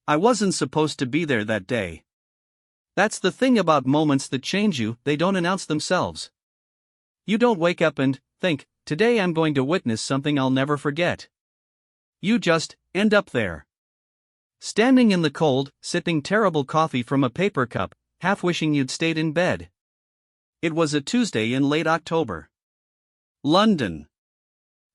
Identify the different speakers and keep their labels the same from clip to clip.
Speaker 1: I wasn't supposed to be there that day. That's the thing about moments that change you, they don't announce themselves. You don't wake up and think, today I'm going to witness something I'll never forget. You just end up there. Standing in the cold, sipping terrible coffee from a paper cup, half wishing you'd stayed in bed. It was a Tuesday in late October. London.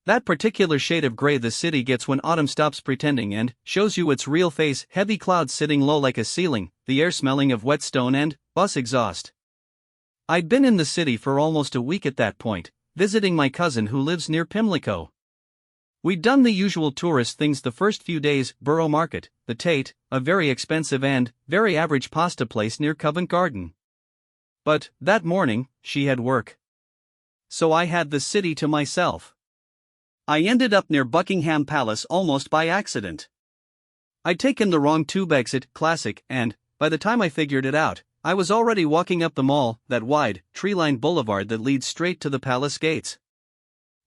Speaker 1: That particular shade of grey the city gets when autumn stops pretending and shows you its real face, heavy clouds sitting low like a ceiling, the air smelling of wet stone and bus exhaust. I'd been in the city for almost a week at that point, visiting my cousin who lives near Pimlico. We'd done the usual tourist things the first few days: Borough Market, the Tate, a very expensive and very average pasta place near Covent Garden. But that morning, she had work. So I had the city to myself. I ended up near Buckingham Palace almost by accident. I'd taken the wrong tube exit, classic, and, by the time I figured it out, I was already walking up the Mall, that wide, tree-lined boulevard that leads straight to the palace gates.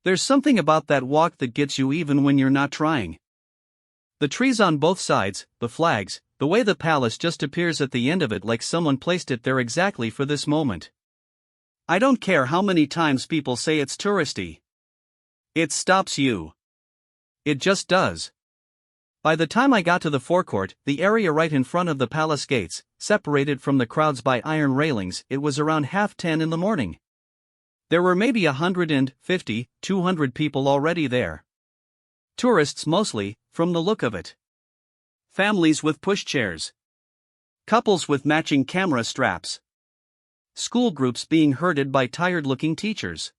Speaker 1: There's something about that walk that gets you even when you're not trying. The trees on both sides, the flags, the way the palace just appears at the end of it like someone placed it there exactly for this moment. I don't care how many times people say it's touristy. It stops you. It just does. By the time I got to the forecourt, the area right in front of the palace gates, separated from the crowds by iron railings, it was around 10:30 in the morning. There were maybe 150, 200 people already there. Tourists mostly, from the look of it. Families with pushchairs. Couples with matching camera straps. School groups being herded by tired-looking teachers.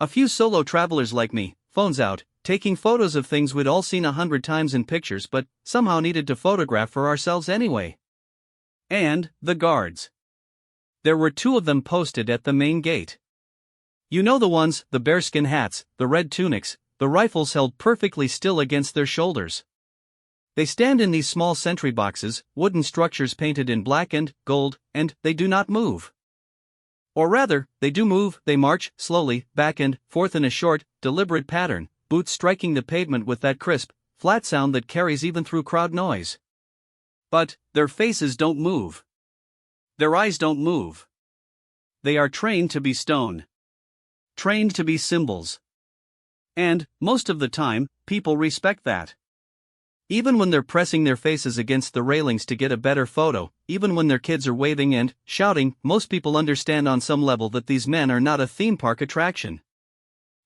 Speaker 1: A few solo travelers like me, phones out, taking photos of things we'd all seen 100 times in pictures but somehow needed to photograph for ourselves anyway. And the guards. There were 2 of them posted at the main gate. You know the ones, the bearskin hats, the red tunics, the rifles held perfectly still against their shoulders. They stand in these small sentry boxes, wooden structures painted in black and gold, and they do not move. Or rather, they do move, they march, slowly, back and forth in a short, deliberate pattern, boots striking the pavement with that crisp, flat sound that carries even through crowd noise. But their faces don't move. Their eyes don't move. They are trained to be stone. Trained to be symbols. And, most of the time, people respect that. Even when they're pressing their faces against the railings to get a better photo, even when their kids are waving and shouting, most people understand on some level that these men are not a theme park attraction.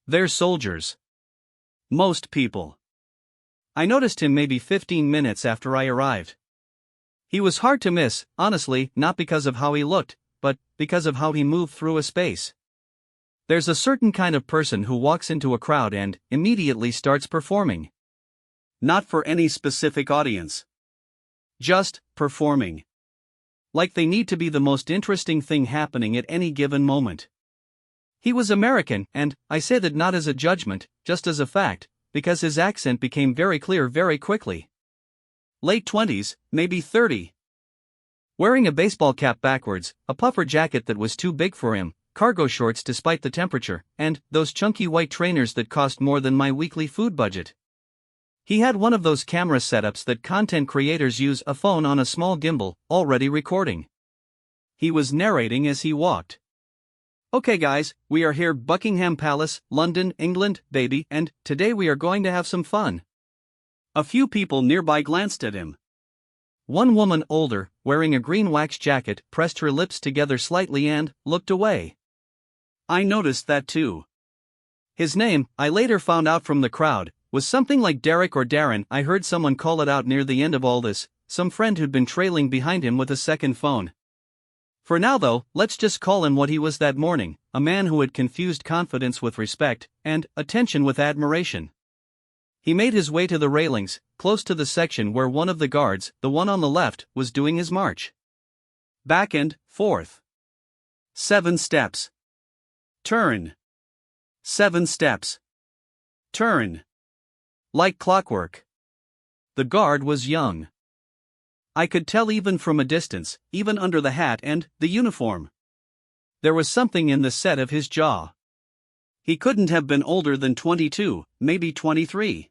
Speaker 1: They're soldiers. Most people. I noticed him maybe 15 minutes after I arrived. He was hard to miss, honestly, not because of how he looked, but because of how he moved through a space. There's a certain kind of person who walks into a crowd and immediately starts performing. Not for any specific audience. Just performing. Like they need to be the most interesting thing happening at any given moment. He was American, and I say that not as a judgment, just as a fact, because his accent became very clear very quickly. Late 20s, maybe 30. Wearing a baseball cap backwards, a puffer jacket that was too big for him, cargo shorts despite the temperature, and those chunky white trainers that cost more than my weekly food budget. He had one of those camera setups that content creators use, a phone on a small gimbal, already recording. He was narrating as he walked. Okay guys, we are here, Buckingham Palace, London, England, baby, and today we are going to have some fun. A few people nearby glanced at him. One woman older, wearing a green wax jacket, pressed her lips together slightly and looked away. I noticed that too. His name, I later found out from the crowd, was something like Derek or Darren. I heard someone call it out near the end of all this, some friend who'd been trailing behind him with a second phone. For now though, let's just call him what he was that morning, a man who had confused confidence with respect, and attention with admiration. He made his way to the railings, close to the section where one of the guards, the one on the left, was doing his march. Back and forth. 7 steps. Turn. 7 steps. Turn. Like clockwork. The guard was young. I could tell even from a distance, even under the hat and the uniform. There was something in the set of his jaw. He couldn't have been older than 22, maybe 23.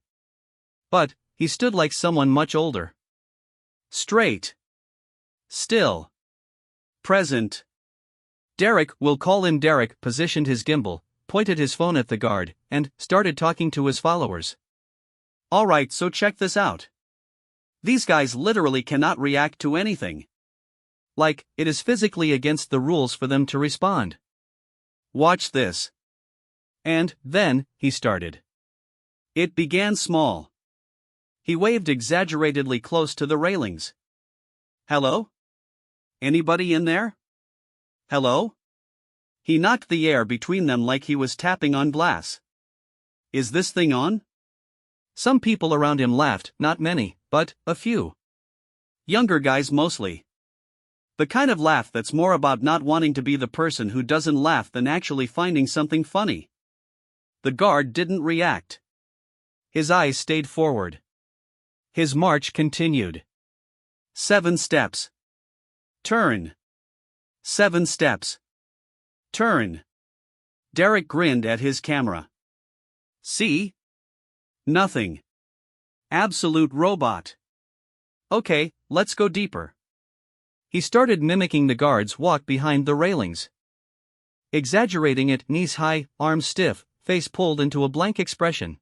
Speaker 1: But he stood like someone much older. Straight. Still. Present. Derek, we'll call him Derek, positioned his gimbal, pointed his phone at the guard, and started talking to his followers. Alright, so check this out. These guys literally cannot react to anything. Like, it is physically against the rules for them to respond. Watch this. And then, he started. It began small. He waved exaggeratedly close to the railings. Hello? Anybody in there? Hello? He knocked the air between them like he was tapping on glass. Is this thing on? Some people around him laughed, not many, but a few. Younger guys mostly. The kind of laugh that's more about not wanting to be the person who doesn't laugh than actually finding something funny. The guard didn't react. His eyes stayed forward. His march continued. 7 steps. Turn. 7 steps. Turn. Derek grinned at his camera. See? Nothing. Absolute robot. Okay, let's go deeper. He started mimicking the guard's walk behind the railings. Exaggerating it, knees high, arms stiff, face pulled into a blank expression.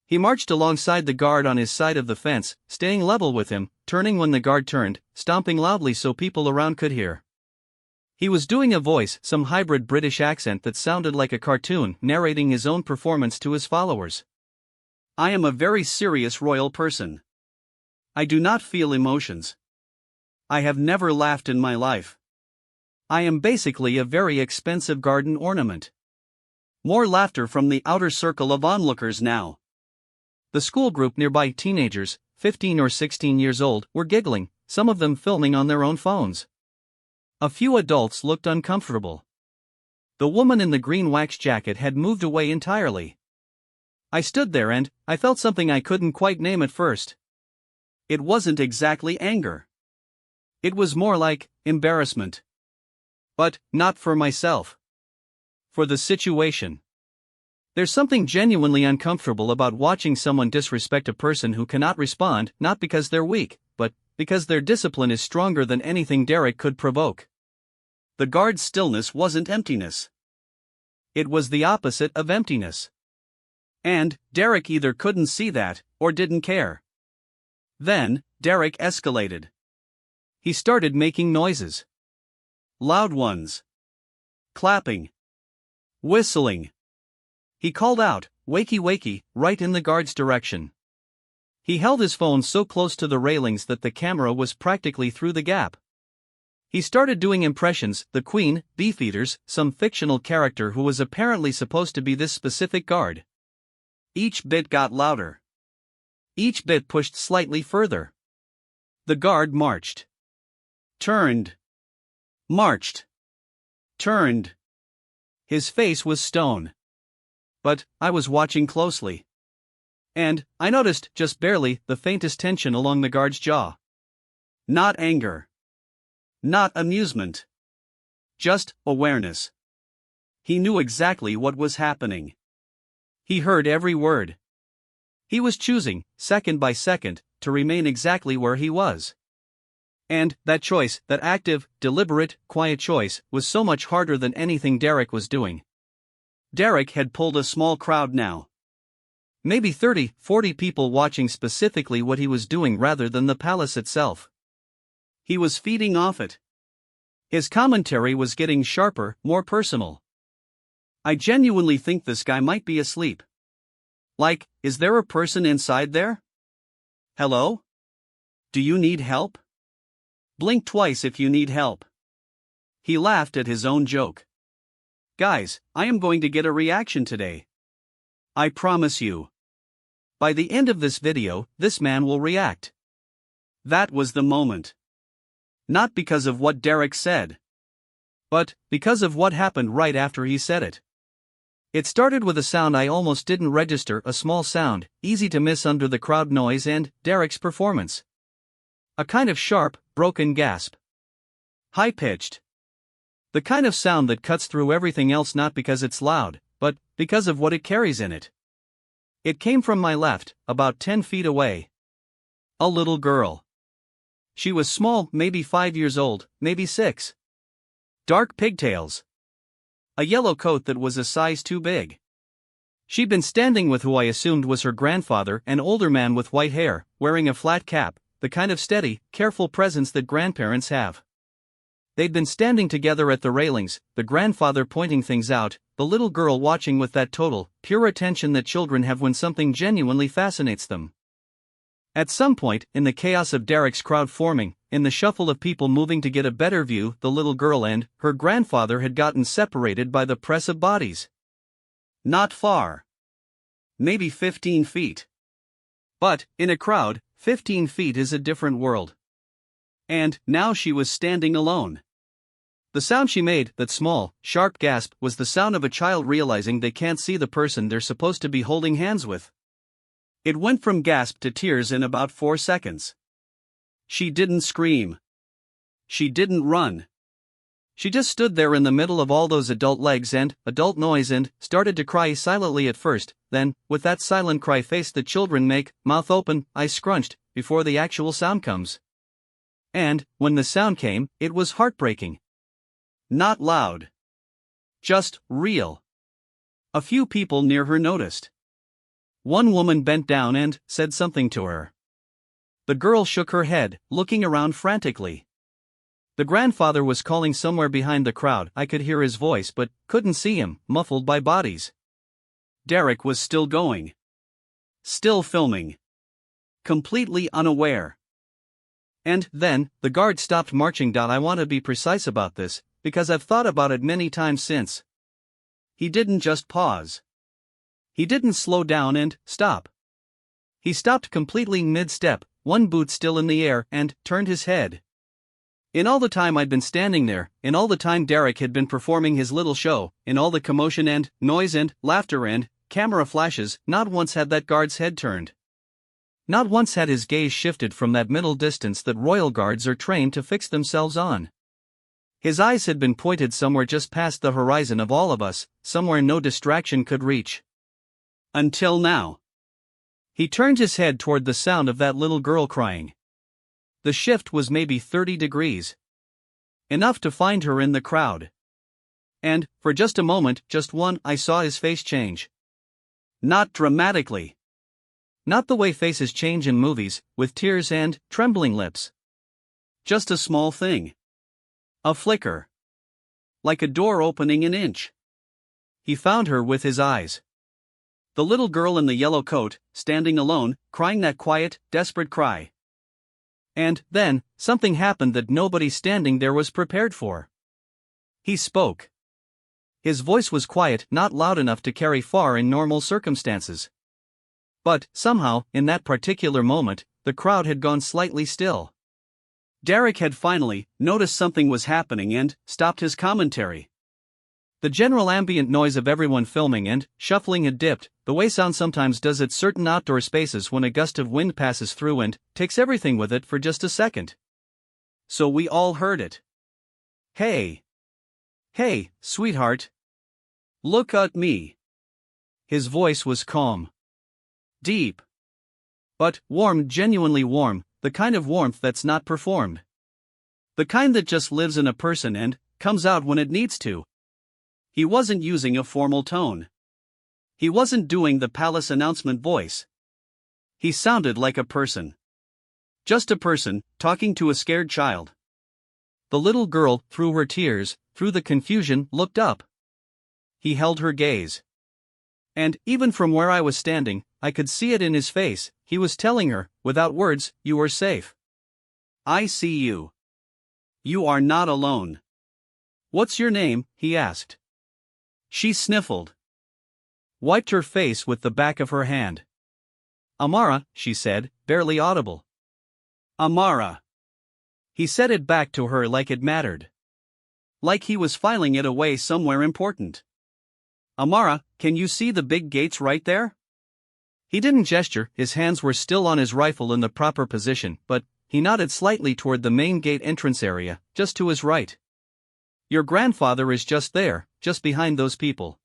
Speaker 1: He marched alongside the guard on his side of the fence, staying level with him, turning when the guard turned, stomping loudly so people around could hear. He was doing a voice, some hybrid British accent that sounded like a cartoon, narrating his own performance to his followers. I am a very serious royal person. I do not feel emotions. I have never laughed in my life. I am basically a very expensive garden ornament. More laughter from the outer circle of onlookers now. The school group nearby, teenagers, 15 or 16 years old, were giggling, some of them filming on their own phones. A few adults looked uncomfortable. The woman in the green wax jacket had moved away entirely. I stood there and I felt something I couldn't quite name at first. It wasn't exactly anger. It was more like embarrassment. But not for myself. For the situation. There's something genuinely uncomfortable about watching someone disrespect a person who cannot respond, not because they're weak, but because their discipline is stronger than anything Derek could provoke. The guard's stillness wasn't emptiness. It was the opposite of emptiness. And Derek either couldn't see that, or didn't care. Then, Derek escalated. He started making noises. Loud ones. Clapping. Whistling. He called out, "Wakey wakey," right in the guard's direction. He held his phone so close to the railings that the camera was practically through the gap. He started doing impressions, the Queen, Beefeaters, some fictional character who was apparently supposed to be this specific guard. Each bit got louder. Each bit pushed slightly further. The guard marched. Turned. Marched. Turned. His face was stone. But I was watching closely. And I noticed, just barely, the faintest tension along the guard's jaw. Not anger. Not amusement. Just awareness. He knew exactly what was happening. He heard every word. He was choosing, second by second, to remain exactly where he was. And that choice, that active, deliberate, quiet choice, was so much harder than anything Derek was doing. Derek had pulled a small crowd now. Maybe 30, 40 people watching specifically what he was doing rather than the palace itself. He was feeding off it. His commentary was getting sharper, more personal. I genuinely think this guy might be asleep. Like, is there a person inside there? Hello? Do you need help? Blink twice if you need help. He laughed at his own joke. Guys, I am going to get a reaction today. I promise you. By the end of this video, this man will react. That was the moment. Not because of what Derek said, but because of what happened right after he said it. It started with a sound I almost didn't register, a small sound, easy to miss under the crowd noise and Derek's performance. A kind of sharp, broken gasp. High-pitched. The kind of sound that cuts through everything else, not because it's loud, but because of what it carries in it. It came from my left, about 10 feet away. A little girl. She was small, maybe 5 years old, maybe 6. Dark pigtails. A yellow coat that was a size too big. She'd been standing with who I assumed was her grandfather, an older man with white hair, wearing a flat cap, the kind of steady, careful presence that grandparents have. They'd been standing together at the railings, the grandfather pointing things out, the little girl watching with that total, pure attention that children have when something genuinely fascinates them. At some point, in the chaos of Derek's crowd forming, in the shuffle of people moving to get a better view, the little girl and her grandfather had gotten separated by the press of bodies. Not far. Maybe 15 feet. But, in a crowd, 15 feet is a different world. And now she was standing alone. The sound she made, that small, sharp gasp, was the sound of a child realizing they can't see the person they're supposed to be holding hands with. It went from gasp to tears in about 4 seconds. She didn't scream. She didn't run. She just stood there in the middle of all those adult legs and adult noise and started to cry silently at first, then, with that silent cry face that children make, mouth open, eyes scrunched, before the actual sound comes. And, when the sound came, it was heartbreaking. Not loud. Just real. A few people near her noticed. One woman bent down and said something to her. The girl shook her head, looking around frantically. The grandfather was calling somewhere behind the crowd. I could hear his voice but couldn't see him, muffled by bodies. Derek was still going. Still filming. Completely unaware. And then, the guard stopped marching. I want to be precise about this, because I've thought about it many times since. He didn't just pause. He didn't slow down and stop. He stopped completely mid-step, one boot still in the air, and turned his head. In all the time I'd been standing there, in all the time Derek had been performing his little show, in all the commotion and noise and laughter and camera flashes, not once had that guard's head turned. Not once had his gaze shifted from that middle distance that royal guards are trained to fix themselves on. His eyes had been pointed somewhere just past the horizon of all of us, somewhere no distraction could reach. Until now. He turned his head toward the sound of that little girl crying. The shift was maybe 30 degrees. Enough to find her in the crowd. And, for just a moment, just one, I saw his face change. Not dramatically. Not the way faces change in movies, with tears and trembling lips. Just a small thing. A flicker. Like a door opening an inch. He found her with his eyes. The little girl in the yellow coat, standing alone, crying that quiet, desperate cry. And then, something happened that nobody standing there was prepared for. He spoke. His voice was quiet, not loud enough to carry far in normal circumstances. But, somehow, in that particular moment, the crowd had gone slightly still. Derek had finally noticed something was happening and stopped his commentary. The general ambient noise of everyone filming and shuffling had dipped, the way sound sometimes does at certain outdoor spaces when a gust of wind passes through and takes everything with it for just a second. So we all heard it. Hey. Hey, sweetheart. Look at me. His voice was calm. Deep. But warm, genuinely warm, the kind of warmth that's not performed. The kind that just lives in a person and comes out when it needs to. He wasn't using a formal tone. He wasn't doing the palace announcement voice. He sounded like a person. Just a person, talking to a scared child. The little girl, through her tears, through the confusion, looked up. He held her gaze. And, even from where I was standing, I could see it in his face. He was telling her, without words, you are safe. I see you. You are not alone. What's your name? He asked. She sniffled. Wiped her face with the back of her hand. Amara, she said, barely audible. Amara. He said it back to her like it mattered. Like he was filing it away somewhere important. Amara, can you see the big gates right there? He didn't gesture, his hands were still on his rifle in the proper position, but he nodded slightly toward the main gate entrance area, just to his right. Your grandfather is just there, just behind those people.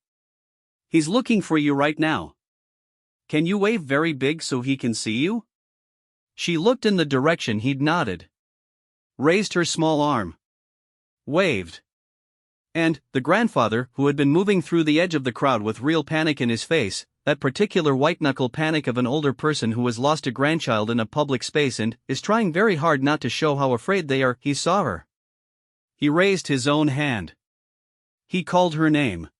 Speaker 1: He's looking for you right now. Can you wave very big so he can see you? She looked in the direction he'd nodded. raised her small arm, waved. And the grandfather, who had been moving through the edge of the crowd with real panic in his face, that particular white-knuckle panic of an older person who has lost a grandchild in a public space and is trying very hard not to show how afraid they are, he saw her. He raised his own hand. He called her name.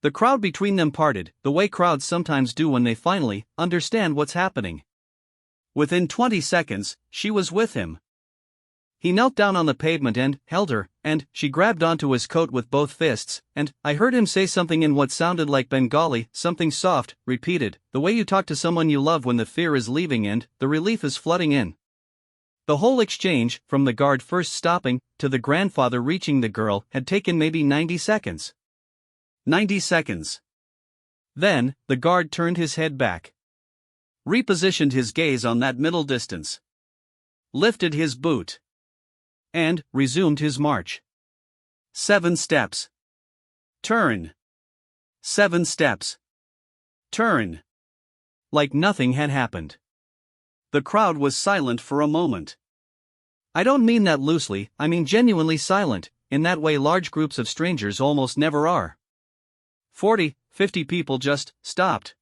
Speaker 1: The crowd between them parted, the way crowds sometimes do when they finally understand what's happening. Within 20 seconds, she was with him. He knelt down on the pavement and held her, and she grabbed onto his coat with both fists, and I heard him say something in what sounded like Bengali, something soft, repeated, the way you talk to someone you love when the fear is leaving and the relief is flooding in. The whole exchange, from the guard first stopping to the grandfather reaching the girl, had taken maybe 90 seconds. 90 seconds. Then, the guard turned his head back, repositioned his gaze on that middle distance, lifted his boot, and resumed his march. 7 steps. Turn. 7 steps. Turn. Like nothing had happened. The crowd was silent for a moment. I don't mean that loosely, I mean genuinely silent, in that way large groups of strangers almost never are. 40, 50 people just stopped.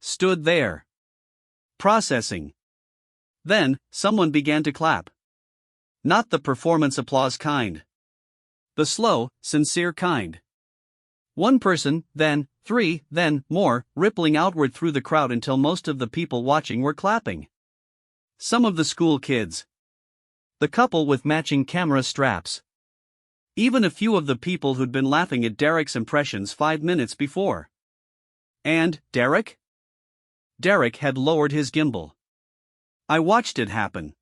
Speaker 1: Stood there. Processing. Then, someone began to clap. Not the performance applause kind. The slow, sincere kind. One person, then 3, then more, rippling outward through the crowd until most of the people watching were clapping. Some of the school kids. The couple with matching camera straps. Even a few of the people who'd been laughing at Derek's impressions 5 minutes before. And Derek? Derek had lowered his gimbal. I watched it happen.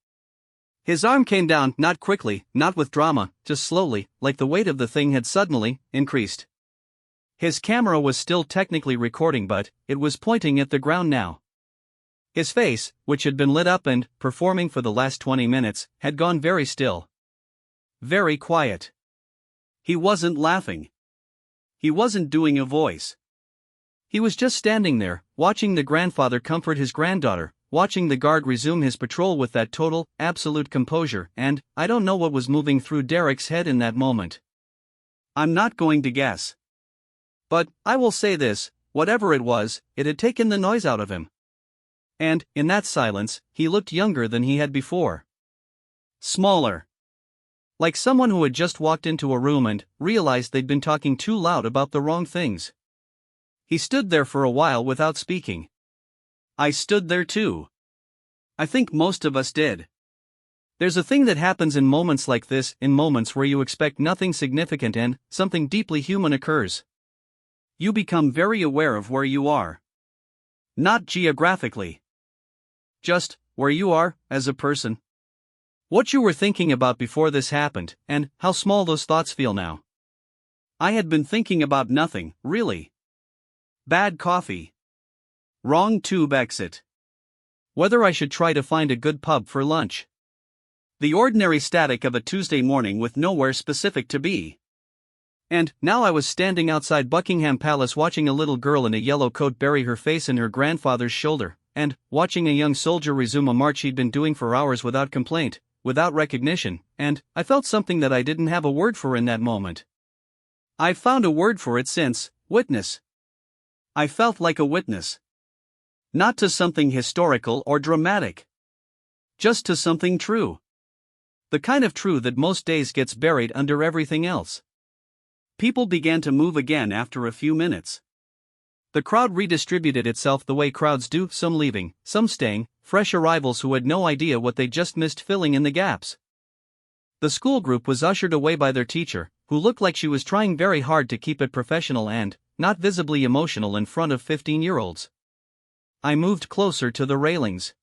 Speaker 1: His arm came down, not quickly, not with drama, just slowly, like the weight of the thing had suddenly increased. His camera was still technically recording, but it was pointing at the ground now. His face, which had been lit up and performing for the last 20 minutes, had gone very still. Very quiet. He wasn't laughing. He wasn't doing a voice. He was just standing there, watching the grandfather comfort his granddaughter, watching the guard resume his patrol with that total, absolute composure, and I don't know what was moving through Derek's head in that moment. I'm not going to guess. But I will say this, whatever it was, it had taken the noise out of him. And, in that silence, he looked younger than he had before. Smaller. Like someone who had just walked into a room and realized they'd been talking too loud about the wrong things. He stood there for a while without speaking. I stood there too. I think most of us did. There's a thing that happens in moments like this, in moments where you expect nothing significant and something deeply human occurs. You become very aware of where you are. Not geographically. Just where you are, as a person. What you were thinking about before this happened, and how small those thoughts feel now. I had been thinking about nothing, really. Bad coffee. Wrong tube exit. Whether I should try to find a good pub for lunch. The ordinary static of a Tuesday morning with nowhere specific to be. And now I was standing outside Buckingham Palace watching a little girl in a yellow coat bury her face in her grandfather's shoulder, and watching a young soldier resume a march he'd been doing for hours without complaint, without recognition, and I felt something that I didn't have a word for in that moment. I've found a word for it since, witness. I felt like a witness. Not to something historical or dramatic. Just to something true. The kind of true that most days gets buried under everything else. People began to move again after a few minutes. The crowd redistributed itself the way crowds do, some leaving, some staying, fresh arrivals who had no idea what they just missed filling in the gaps. The school group was ushered away by their teacher, who looked like she was trying very hard to keep it professional and not visibly emotional in front of 15-year-olds. I moved closer to the railings.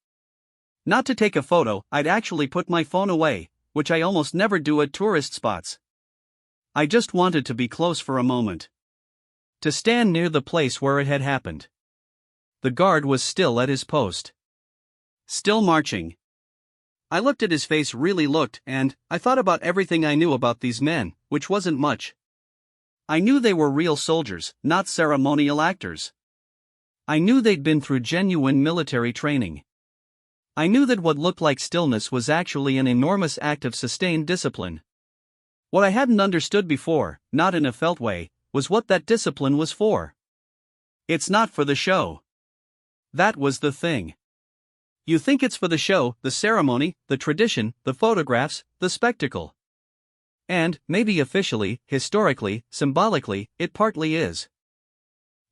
Speaker 1: Not to take a photo, I'd actually put my phone away, which I almost never do at tourist spots. I just wanted to be close for a moment. To stand near the place where it had happened. The guard was still at his post. Still marching. I looked at his face, really looked, and I thought about everything I knew about these men, which wasn't much. I knew they were real soldiers, not ceremonial actors. I knew they'd been through genuine military training. I knew that what looked like stillness was actually an enormous act of sustained discipline. What I hadn't understood before, not in a felt way, was what that discipline was for. It's not for the show. That was the thing. You think it's for the show, the ceremony, the tradition, the photographs, the spectacle. And, maybe officially, historically, symbolically, it partly is.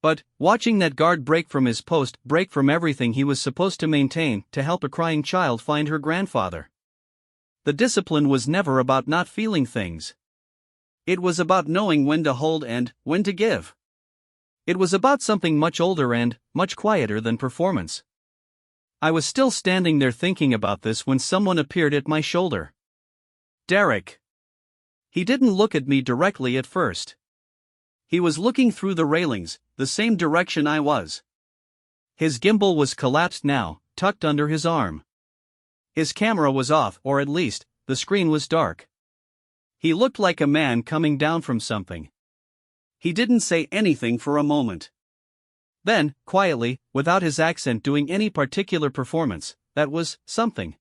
Speaker 1: But, watching that guard break from his post, break from everything he was supposed to maintain to help a crying child find her grandfather. The discipline was never about not feeling things. It was about knowing when to hold and when to give. It was about something much older and much quieter than performance. I was still standing there thinking about this when someone appeared at my shoulder. Derek. He didn't look at me directly at first. He was looking through the railings, the same direction I was. His gimbal was collapsed now, tucked under his arm. His camera was off, or at least, the screen was dark. He looked like a man coming down from something. He didn't say anything for a moment. Then, quietly, without his accent doing any particular performance, that was something.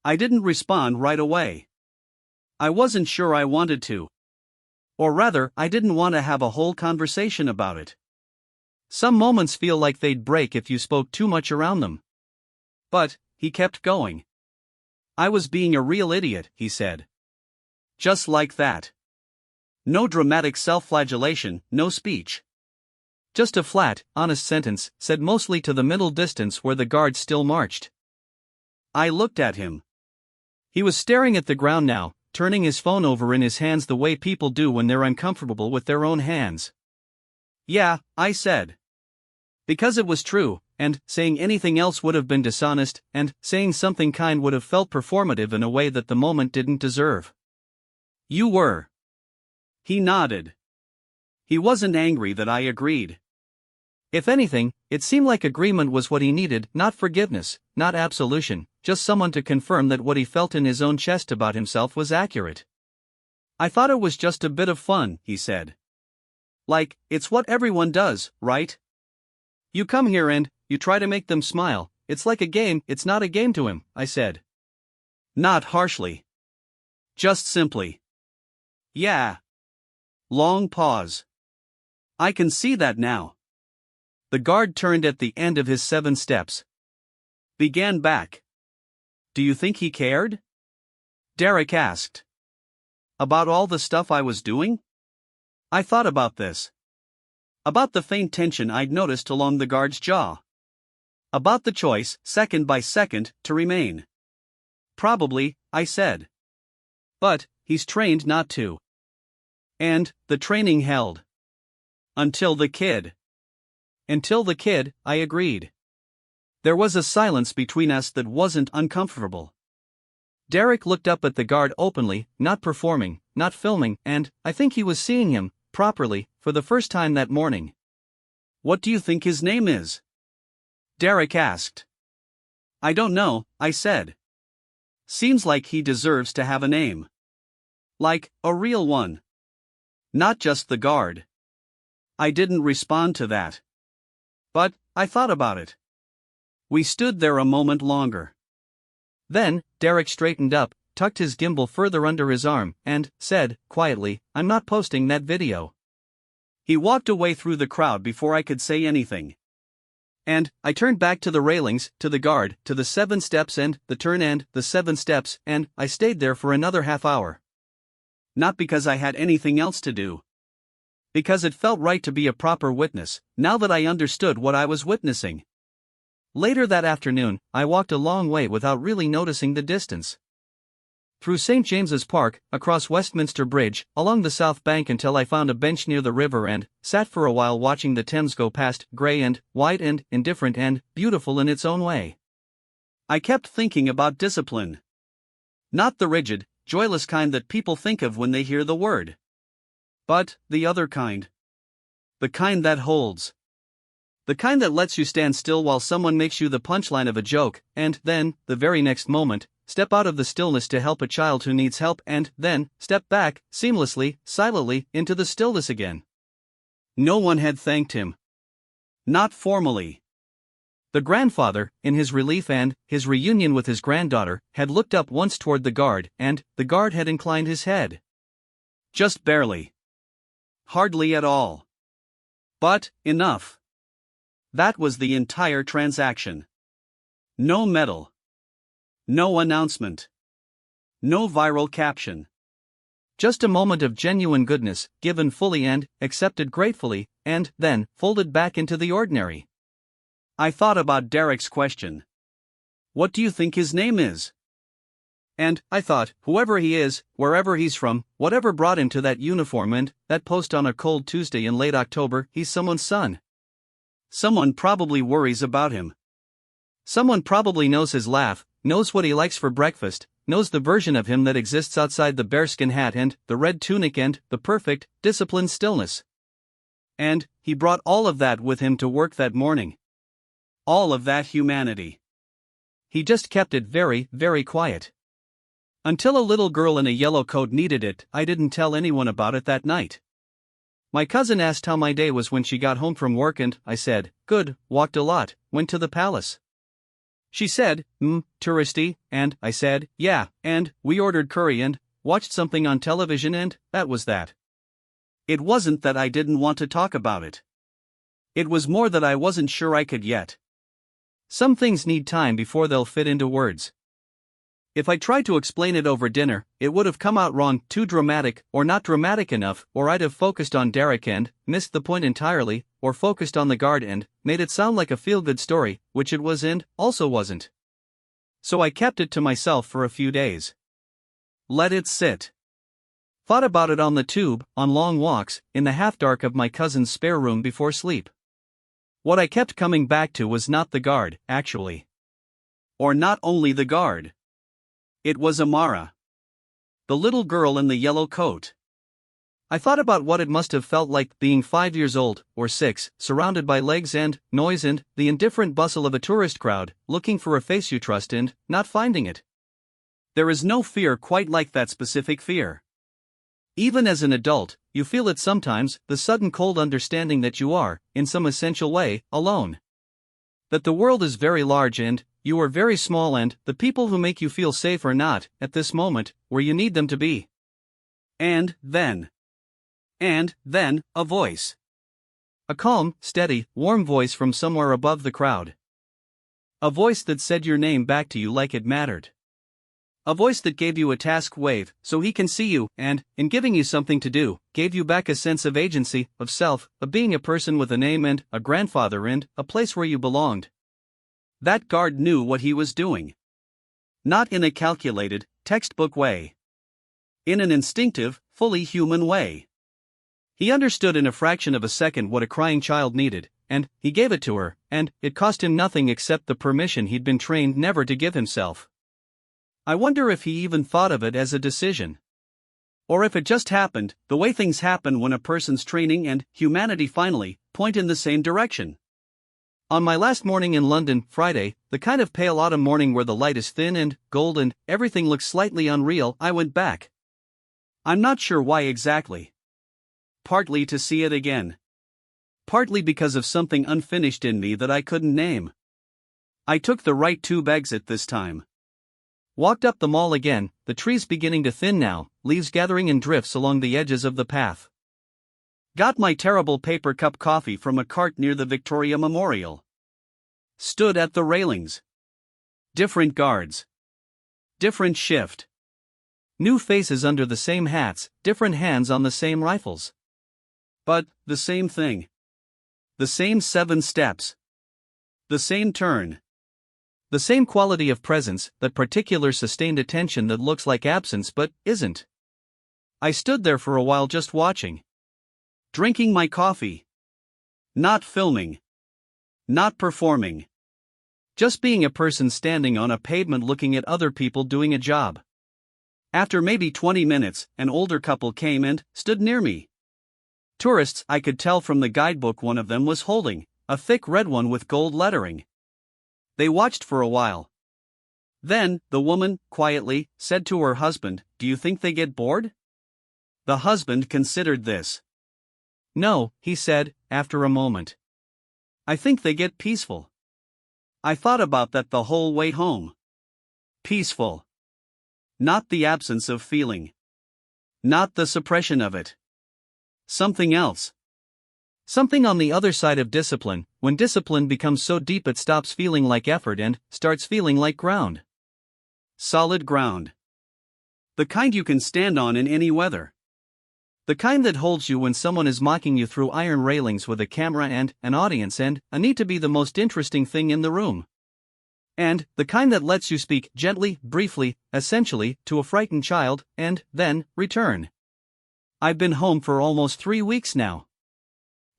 Speaker 1: I didn't respond right away. I wasn't sure I wanted to. Or rather, I didn't want to have a whole conversation about it. Some moments feel like they'd break if you spoke too much around them. But, he kept going. I was being a real idiot, he said. Just like that. No dramatic self-flagellation, no speech. Just a flat, honest sentence, said mostly to the middle distance where the guard still marched. I looked at him. He was staring at the ground now, turning his phone over in his hands the way people do when they're uncomfortable with their own hands. Yeah, I said. Because it was true, and saying anything else would have been dishonest, and saying something kind would have felt performative in a way that the moment didn't deserve. You were. He nodded. He wasn't angry that I agreed. If anything, it seemed like agreement was what he needed, not forgiveness, not absolution, just someone to confirm that what he felt in his own chest about himself was accurate. I thought it was just a bit of fun, he said. Like, it's what everyone does, right? You come here and you try to make them smile. It's like a game. It's not a game to him, I said. Not harshly. Just simply. Yeah. Long pause. I can see that now. The guard turned at the end of his 7 steps. Began back. Do you think he cared? Derek asked. About all the stuff I was doing? I thought about this. About the faint tension I'd noticed along the guard's jaw. About the choice, second by second, to remain. Probably, I said. But, he's trained not to. And, the training held. Until the kid. Until the kid, I agreed. There was a silence between us that wasn't uncomfortable. Derek looked up at the guard openly, not performing, not filming, and I think he was seeing him, properly, for the first time that morning. What do you think his name is? Derek asked. I don't know, I said. Seems like he deserves to have a name. Like, a real one. Not just the guard. I didn't respond to that. But, I thought about it. We stood there a moment longer. Then, Derek straightened up, tucked his gimbal further under his arm, and said, quietly, I'm not posting that video. He walked away through the crowd before I could say anything. And, I turned back to the railings, to the guard, to the 7 steps and the turn and the 7 steps, and I stayed there for another half hour. Not because I had anything else to do. Because it felt right to be a proper witness, now that I understood what I was witnessing. Later that afternoon, I walked a long way without really noticing the distance. Through St. James's Park, across Westminster Bridge, along the South Bank until I found a bench near the river and sat for a while watching the Thames go past, grey and white and indifferent and beautiful in its own way. I kept thinking about discipline. Not the rigid, joyless kind that people think of when they hear the word. But the other kind. The kind that holds. The kind that lets you stand still while someone makes you the punchline of a joke, and then, the very next moment, step out of the stillness to help a child who needs help and then, step back, seamlessly, silently, into the stillness again. No one had thanked him. Not formally. The grandfather, in his relief and his reunion with his granddaughter, had looked up once toward the guard, and the guard had inclined his head. Just barely. Hardly at all. But, enough. That was the entire transaction. No medal. No announcement. No viral caption. Just a moment of genuine goodness, given fully and accepted gratefully, and then folded back into the ordinary. I thought about Derek's question. What do you think his name is? And I thought, whoever he is, wherever he's from, whatever brought him to that uniform and that post on a cold Tuesday in late October, he's someone's son. Someone probably worries about him. Someone probably knows his laugh, knows what he likes for breakfast, knows the version of him that exists outside the bearskin hat and the red tunic and the perfect, disciplined stillness. And he brought all of that with him to work that morning. All of that humanity. He just kept it very, very quiet. Until a little girl in a yellow coat needed it, I didn't tell anyone about it that night. My cousin asked how my day was when she got home from work and I said, good, walked a lot, went to the palace. She said, touristy, and I said, yeah, and we ordered curry and watched something on television and that was that. It wasn't that I didn't want to talk about it. It was more that I wasn't sure I could yet. Some things need time before they'll fit into words. If I tried to explain it over dinner, it would have come out wrong, too dramatic, or not dramatic enough, or I'd have focused on Derek and missed the point entirely, or focused on the guard and made it sound like a feel-good story, which it was and also wasn't. So I kept it to myself for a few days. Let it sit. Thought about it on the tube, on long walks, in the half-dark of my cousin's spare room before sleep. What I kept coming back to was not the guard, actually. Or not only the guard. It was Amara. The little girl in the yellow coat. I thought about what it must have felt like being 5 years old, or 6, surrounded by legs and noise and the indifferent bustle of a tourist crowd, looking for a face you trust and not finding it. There is no fear quite like that specific fear. Even as an adult, you feel it sometimes, the sudden cold understanding that you are, in some essential way, alone. That the world is very large and you are very small and the people who make you feel safe are not, at this moment, where you need them to be. And then, a voice. A calm, steady, warm voice from somewhere above the crowd. A voice that said your name back to you like it mattered. A voice that gave you a task wave, so he can see you, and, in giving you something to do, gave you back a sense of agency, of self, of being a person with a name and a grandfather and a place where you belonged. That guard knew what he was doing. Not in a calculated, textbook way. In an instinctive, fully human way. He understood in a fraction of a second what a crying child needed, and he gave it to her, and it cost him nothing except the permission he'd been trained never to give himself. I wonder if he even thought of it as a decision. Or if it just happened, the way things happen when a person's training and humanity finally point in the same direction. On my last morning in London, Friday, the kind of pale autumn morning where the light is thin and gold and everything looks slightly unreal, I went back. I'm not sure why exactly. Partly to see it again. Partly because of something unfinished in me that I couldn't name. I took the right tube exit this time. Walked up the mall again, the trees beginning to thin now, leaves gathering in drifts along the edges of the path. Got my terrible paper cup coffee from a cart near the Victoria Memorial. Stood at the railings. Different guards. Different shift. New faces under the same hats, different hands on the same rifles. But, the same thing. The same 7 steps. The same turn. The same quality of presence, that particular sustained attention that looks like absence but isn't. I stood there for a while just watching. Drinking my coffee. Not filming. Not performing. Just being a person standing on a pavement looking at other people doing a job. After maybe 20 minutes, an older couple came and stood near me. Tourists, I could tell from the guidebook one of them was holding, a thick red one with gold lettering. They watched for a while. Then, the woman, quietly, said to her husband, "Do you think they get bored?" The husband considered this. "No," he said, after a moment. "I think they get peaceful." I thought about that the whole way home. Peaceful. Not the absence of feeling. Not the suppression of it. Something else. Something on the other side of discipline, when discipline becomes so deep it stops feeling like effort and starts feeling like ground. Solid ground. The kind you can stand on in any weather. The kind that holds you when someone is mocking you through iron railings with a camera and an audience and a need to be the most interesting thing in the room. And the kind that lets you speak gently, briefly, essentially, to a frightened child, and then return. I've been home for almost 3 weeks now.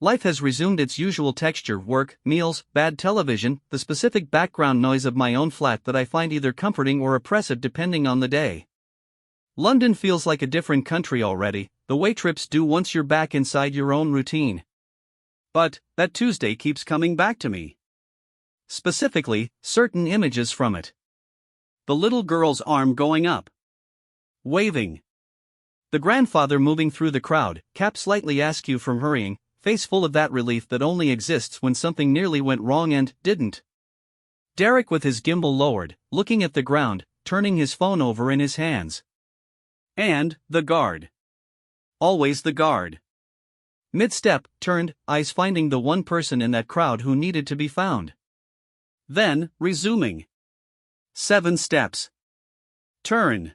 Speaker 1: Life has resumed its usual texture: work, meals, bad television, the specific background noise of my own flat that I find either comforting or oppressive depending on the day. London feels like a different country already, the way trips do once you're back inside your own routine. But that Tuesday keeps coming back to me. Specifically, certain images from it. The little girl's arm going up. Waving. The grandfather moving through the crowd, cap slightly askew from hurrying, face full of that relief that only exists when something nearly went wrong and didn't. Derek with his gimbal lowered, looking at the ground, turning his phone over in his hands. And the guard. Always the guard. Mid-step, turned, eyes finding the one person in that crowd who needed to be found. Then, resuming. 7 steps. Turn.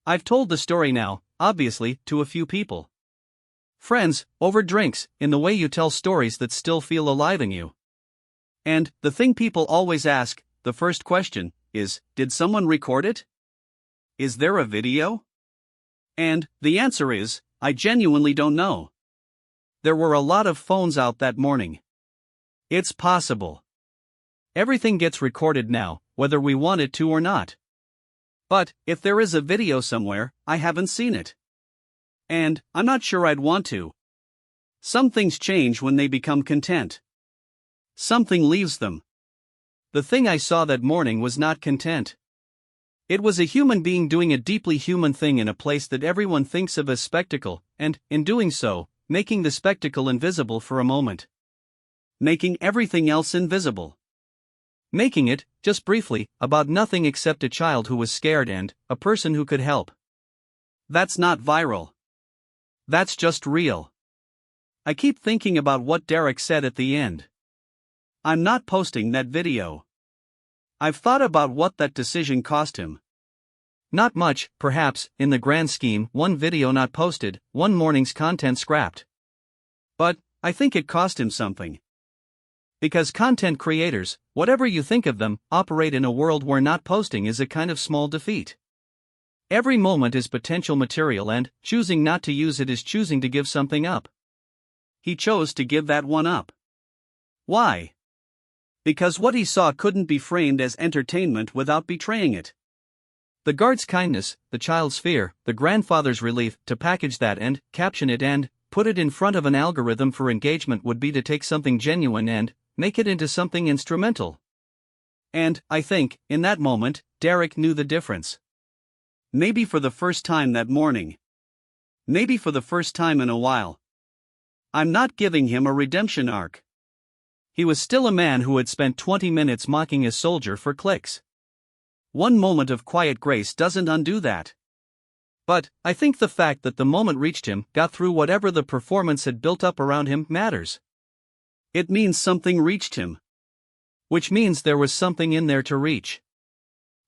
Speaker 1: I've told the story now, obviously, to a few people. Friends, over drinks, in the way you tell stories that still feel alive in you. And the thing people always ask, the first question, is, did someone record it? Is there a video? And the answer is, I genuinely don't know. There were a lot of phones out that morning. It's possible. Everything gets recorded now, whether we want it to or not. But if there is a video somewhere, I haven't seen it. And I'm not sure I'd want to. Some things change when they become content. Something leaves them. The thing I saw that morning was not content. It was a human being doing a deeply human thing in a place that everyone thinks of as spectacle, and, in doing so, making the spectacle invisible for a moment. Making everything else invisible. Making it, just briefly, about nothing except a child who was scared and a person who could help. That's not viral. That's just real. I keep thinking about what Derek said at the end. I'm not posting that video. I've thought about what that decision cost him. Not much, perhaps, in the grand scheme: one video not posted, one morning's content scrapped. But I think it cost him something. Because content creators, whatever you think of them, operate in a world where not posting is a kind of small defeat. Every moment is potential material, and choosing not to use it is choosing to give something up. He chose to give that one up. Why? Because what he saw couldn't be framed as entertainment without betraying it. The guard's kindness, the child's fear, the grandfather's relief, to package that and caption it and put it in front of an algorithm for engagement would be to take something genuine and make it into something instrumental. And, I think, in that moment, Derek knew the difference. Maybe for the first time that morning. Maybe for the first time in a while. I'm not giving him a redemption arc. He was still a man who had spent 20 minutes mocking a soldier for clicks. One moment of quiet grace doesn't undo that. But I think the fact that the moment reached him, got through whatever the performance had built up around him, matters. It means something reached him. Which means there was something in there to reach.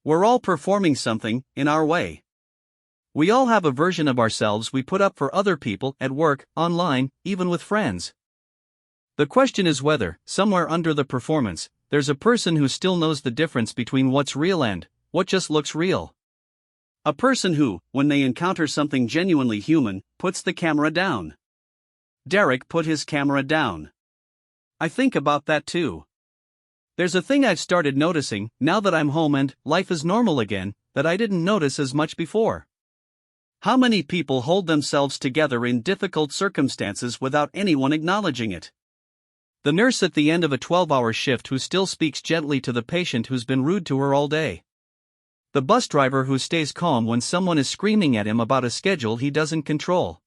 Speaker 1: We're all performing something, in our way. We all have a version of ourselves we put up for other people, at work, online, even with friends. The question is whether, somewhere under the performance, there's a person who still knows the difference between what's real and what just looks real. A person who, when they encounter something genuinely human, puts the camera down. Derek put his camera down. I think about that too. There's a thing I've started noticing, now that I'm home and life is normal again, that I didn't notice as much before. How many people hold themselves together in difficult circumstances without anyone acknowledging it? The nurse at the end of a 12-hour shift who still speaks gently to the patient who's been rude to her all day. The bus driver who stays calm when someone is screaming at him about a schedule he doesn't control.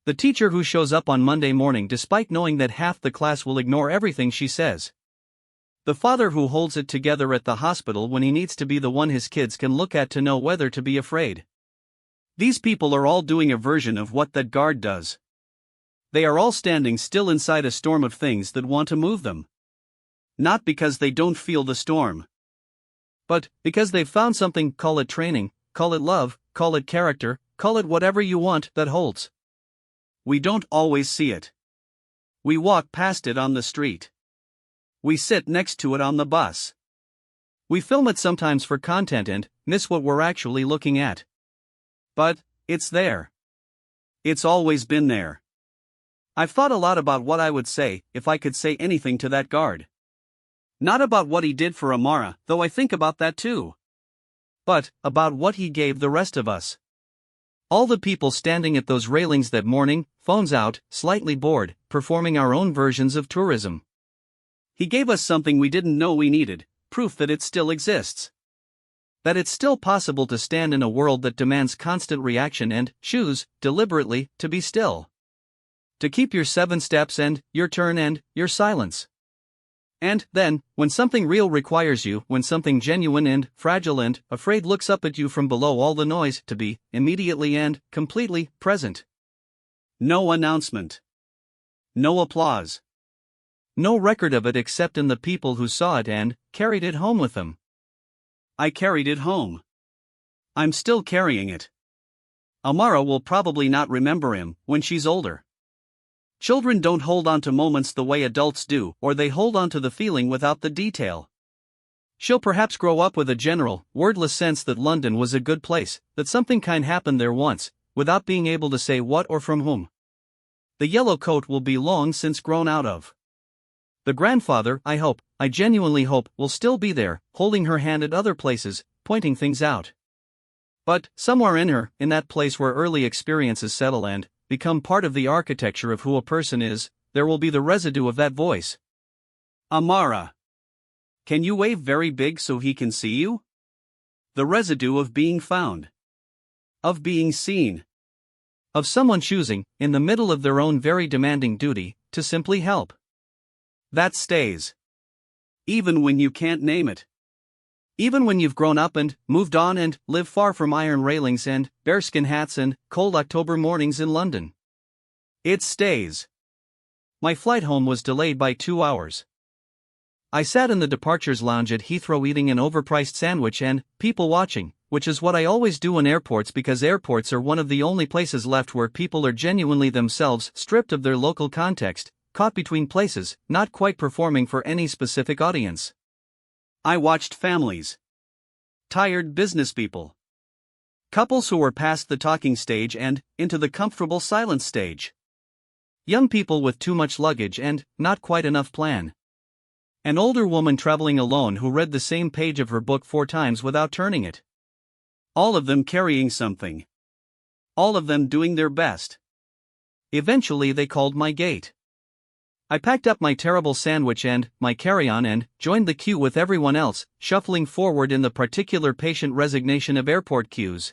Speaker 1: The teacher who shows up on Monday morning despite knowing that half the class will ignore everything she says. The father who holds it together at the hospital when he needs to be the one his kids can look at to know whether to be afraid. These people are all doing a version of what that guard does. They are all standing still inside a storm of things that want to move them. Not because they don't feel the storm, but because they've found something, call it training, call it love, call it character, call it whatever you want, that holds. We don't always see it. We walk past it on the street. We sit next to it on the bus. We film it sometimes for content and miss what we're actually looking at. But it's there. It's always been there. I've thought a lot about what I would say if I could say anything to that guard. Not about what he did for Amara, though I think about that too. But about what he gave the rest of us. All the people standing at those railings that morning, phones out, slightly bored, performing our own versions of tourism. He gave us something we didn't know we needed, proof that it still exists. That it's still possible to stand in a world that demands constant reaction and choose, deliberately, to be still. To keep your 7 steps and your turn and your silence. And then, when something real requires you, when something genuine and fragile and afraid looks up at you from below all the noise, to be immediately and completely present. No announcement. No applause. No record of it except in the people who saw it and carried it home with them. I carried it home. I'm still carrying it. Amara will probably not remember him when she's older. Children don't hold on to moments the way adults do, or they hold on to the feeling without the detail. She'll perhaps grow up with a general, wordless sense that London was a good place, that something kind happened there once, without being able to say what or from whom. The yellow coat will be long since grown out of. The grandfather, I genuinely hope, will still be there, holding her hand at other places, pointing things out. But, somewhere in her, in that place where early experiences settle and become part of the architecture of who a person is, there will be the residue of that voice. Amara. Can you wave very big so he can see you? The residue of being found. Of being seen. Of someone choosing, in the middle of their own very demanding duty, to simply help. That stays. Even when you can't name it. Even when you've grown up and moved on and live far from iron railings and bearskin hats and cold October mornings in London. It stays. My flight home was delayed by 2 hours. I sat in the departures lounge at Heathrow eating an overpriced sandwich and people watching, which is what I always do in airports because airports are one of the only places left where people are genuinely themselves, stripped of their local context, caught between places, not quite performing for any specific audience. I watched families. Tired business people. Couples who were past the talking stage and into the comfortable silence stage. Young people with too much luggage and not quite enough plan. An older woman traveling alone who read the same page of her book 4 times without turning it. All of them carrying something. All of them doing their best. Eventually they called my gate. I packed up my terrible sandwich and my carry-on and joined the queue with everyone else, shuffling forward in the particular patient resignation of airport queues.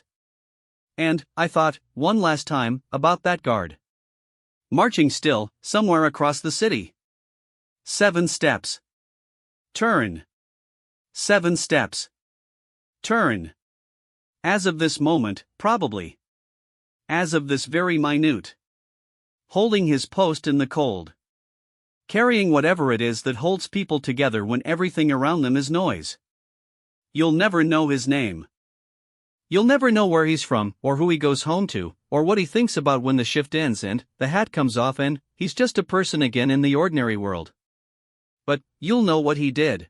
Speaker 1: And I thought, one last time, about that guard. Marching still, somewhere across the city. 7 steps. Turn. 7 steps. Turn. As of this moment, probably. As of this very minute. Holding his post in the cold. Carrying whatever it is that holds people together when everything around them is noise. You'll never know his name. You'll never know where he's from, or who he goes home to, or what he thinks about when the shift ends and the hat comes off and he's just a person again in the ordinary world. But you'll know what he did.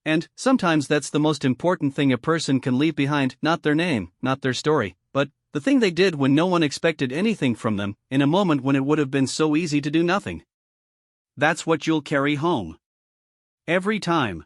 Speaker 1: And sometimes that's the most important thing a person can leave behind, not their name, not their story, but the thing they did when no one expected anything from them, in a moment when it would have been so easy to do nothing. That's what you'll carry home. Every time.